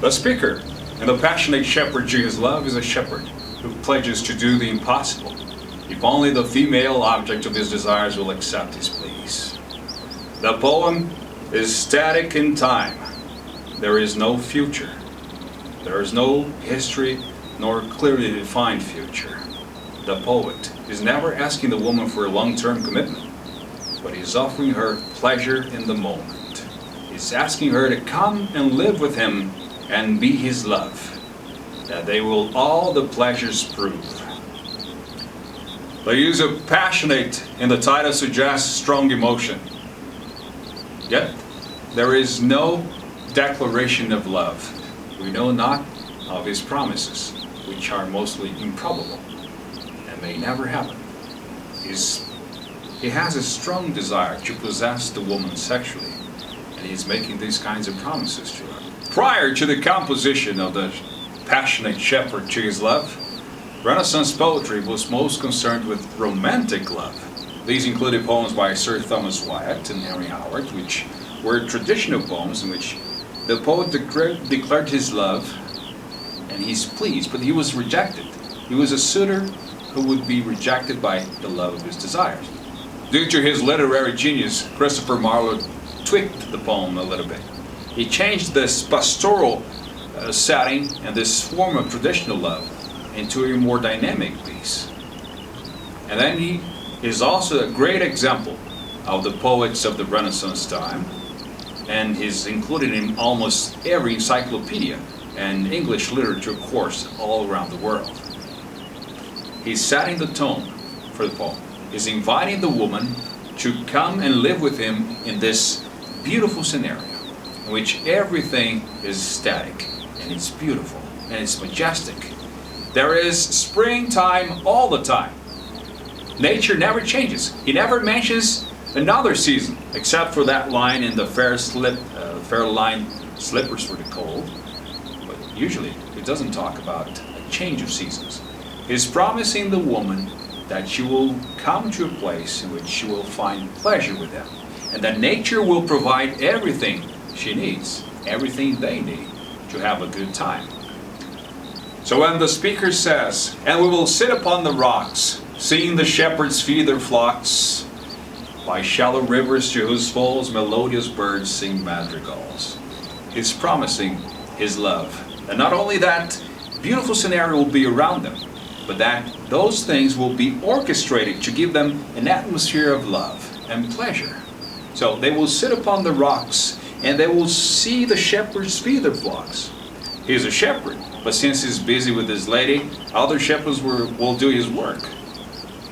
The speaker and the passionate shepherd to his love is a shepherd who pledges to do the impossible if only the female object of his desires will accept his pleas. The poem is static in time. There is no future. There is no history nor clearly defined future. The poet is never asking the woman for a long-term commitment, but he's offering her pleasure in the moment. He's asking her to come and live with him and be his love, that they will all the pleasures prove. The use of passionate in the title suggests strong emotion. Yet, there is no declaration of love. We know not of his promises, which are mostly improbable and may never happen. He has a strong desire to possess the woman sexually, and he is making these kinds of promises to her. Prior to the composition of the passionate shepherd to his love, Renaissance poetry was most concerned with romantic love. These included poems by Sir Thomas Wyatt and Henry Howard, which were traditional poems in which the poet declared his love and his pleas, but he was rejected. He was a suitor who would be rejected by the love of his desires. Due to his literary genius, Christopher Marlowe tweaked the poem a little bit. He changed this pastoral setting and this form of traditional love into a more dynamic piece. And then he is also a great example of the poets of the Renaissance time, and is included in almost every encyclopedia and English literature course all around the world. He's setting the tone for the poem. He's inviting the woman to come and live with him in this beautiful scenario in which everything is static and it's beautiful and it's majestic. There is springtime all the time. Nature never changes. He never mentions another season, except for that line in the fair line slippers for the cold. But usually, it doesn't talk about a change of seasons. He's promising the woman that she will come to a place in which she will find pleasure with him, and that nature will provide everything she needs, everything they need to have a good time. So when the speaker says, "And we will sit upon the rocks, seeing the shepherds feed their flocks, by shallow rivers to whose falls melodious birds sing madrigals," he's promising his love. And not only that beautiful scenario will be around them, but that those things will be orchestrated to give them an atmosphere of love and pleasure. So they will sit upon the rocks and they will see the shepherds feed their flocks. He's a shepherd, but since he's busy with his lady, other shepherds will do his work.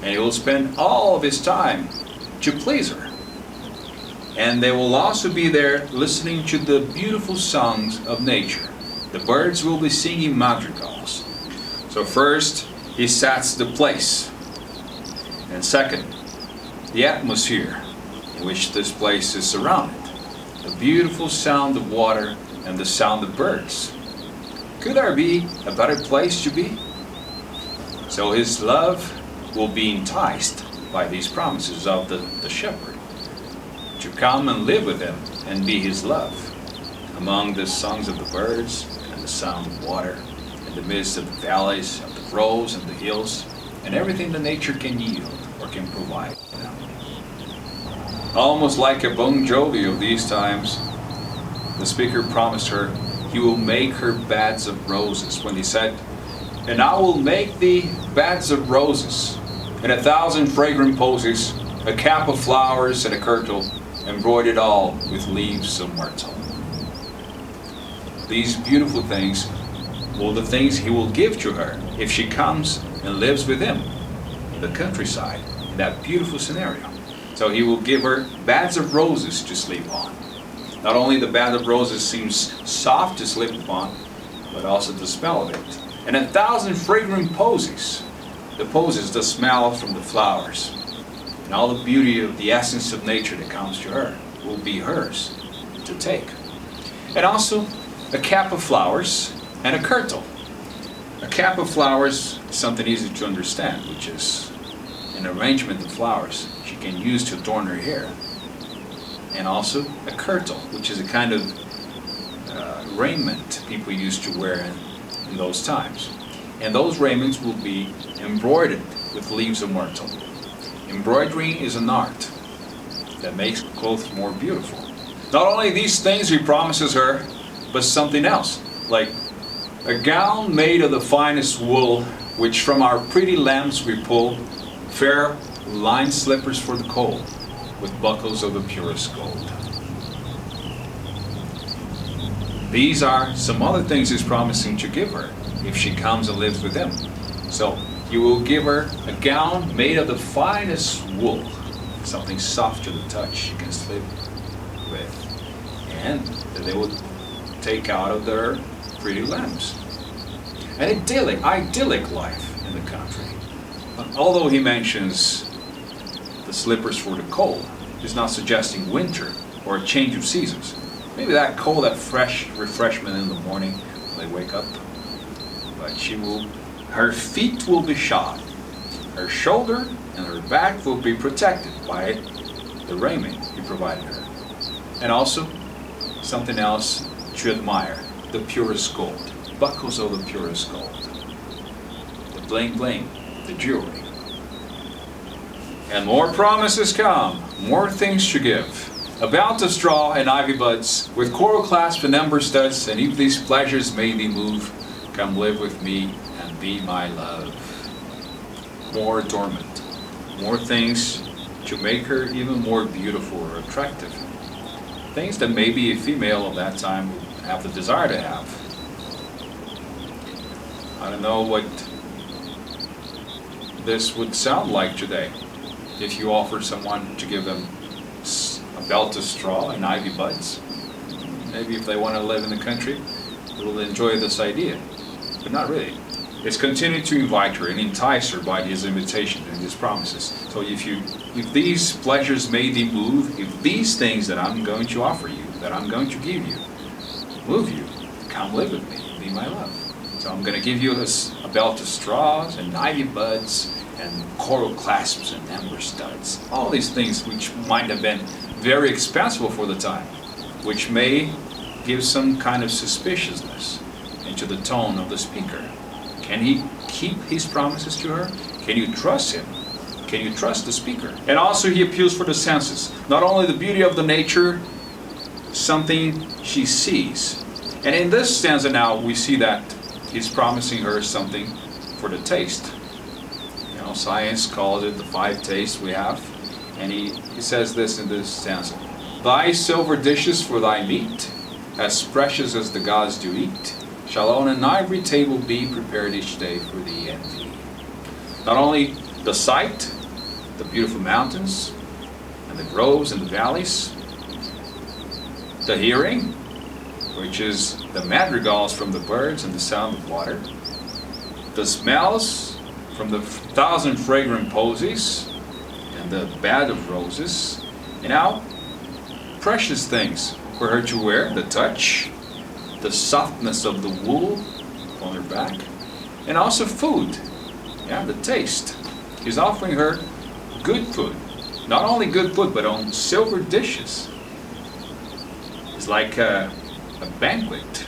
And he will spend all of his time to please her. And they will also be there listening to the beautiful songs of nature. The birds will be singing madrigals. So first, he sets the place. And second, the atmosphere in which this place is surrounded. The beautiful sound of water and the sound of birds. Could there be a better place to be? So his love will be enticed by these promises of the shepherd to come and live with him and be his love among the songs of the birds and the sound of water in the midst of the valleys, of the groves and the hills, and everything that nature can yield or can provide. Almost like a Bon Jovi of these times, the speaker promised her he will make her beds of roses when he said, "And I will make thee beds of roses, and 1,000 fragrant posies, a cap of flowers and a kirtle, embroidered all with leaves of myrtle." These beautiful things will the things he will give to her if she comes and lives with him in the countryside, in that beautiful scenario. So he will give her beds of roses to sleep on. Not only the bed of roses seems soft to sleep upon, but also the smell of it. And 1,000 fragrant posies. The posies, the smell from the flowers, and all the beauty of the essence of nature that comes to her will be hers to take. And also a cap of flowers and a kirtle. A cap of flowers is something easy to understand, which is an arrangement of flowers she can use to adorn her hair. And also a kirtle, which is a kind of raiment people used to wear in those times. And those raiments will be embroidered with leaves of myrtle. Embroidery is an art that makes clothes more beautiful. Not only these things he promises her, but something else, like a gown made of the finest wool, which from our pretty lambs we pull, fair lined slippers for the cold, with buckles of the purest gold. These are some other things he's promising to give her if she comes and lives with him. So he will give her a gown made of the finest wool, something soft to the touch she can sleep with, and that they will take out of their pretty lambs. An idyllic life in the country. Although he mentions the slippers for the cold, he's not suggesting winter or a change of seasons. Maybe that cold, that fresh refreshment in the morning when they wake up. But her feet will be shod. Her shoulder and her back will be protected by the raiment he provided her. And also, something else to admire, the purest gold. Buckles of the purest gold. The bling bling, the jewelry. And more promises come, more things to give. A belt of straw and ivy buds, with coral clasps and ember studs, and if these pleasures made thee move, come live with me and be my love. More adornment, more things to make her even more beautiful or attractive. Things that maybe a female of that time would have the desire to have. I don't know what this would sound like today if you offered someone to give them a belt of straw and ivy buds. Maybe if they want to live in the country, they will enjoy this idea, but not really. It's continuing to invite her and entice her by his invitation and his promises. So if these pleasures made thee move, if these things that I'm going to offer you, that I'm going to give you, move you, come live with me, be my love. So I'm going to give you a belt of straws and ivy buds and coral clasps and ember studs. All these things which might have been very expensive for the time, which may give some kind of suspiciousness into the tone of the speaker. Can he keep his promises to her? Can you trust him? Can you trust the speaker? And also he appeals for the senses. Not only the beauty of the nature, something she sees. And in this stanza now we see that he's promising her something for the taste. You know, science calls it the 5 tastes we have. And he says this in this stanza. Thy silver dishes for thy meat, as precious as the gods do eat, shall on an ivory table be prepared each day for thee and thee. Not only the sight, the beautiful mountains, and the groves and the valleys, the hearing, which is the madrigals from the birds and the sound of water, the smells from the 1,000 fragrant posies, and the bed of roses, and now precious things for her to wear, the touch, the softness of the wool on her back, and also food, the taste. He's offering her good food, not only good food, but on silver dishes. It's like a banquet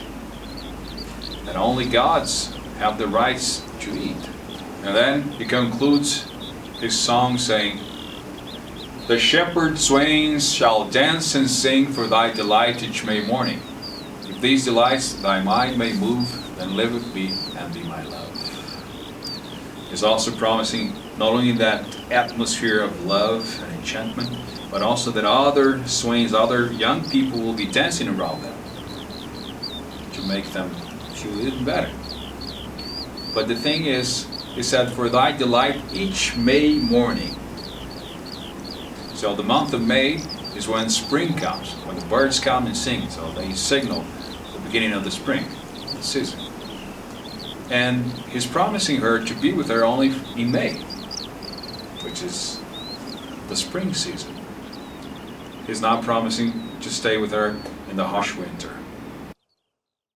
that only gods have the rights to eat. And then he concludes his song saying, the shepherd swains shall dance and sing for thy delight each May morning. If these delights thy mind may move, then live with me and be my love. He's also promising not only that atmosphere of love and enchantment, but also that other swains, other young people will be dancing around them to make them feel even better. But the thing is, he said, for thy delight each May morning. So the month of May is when spring comes, when the birds come and sing. So they signal the beginning of the spring, the season. And he's promising her to be with her only in May, which is the spring season. He's not promising to stay with her in the harsh winter.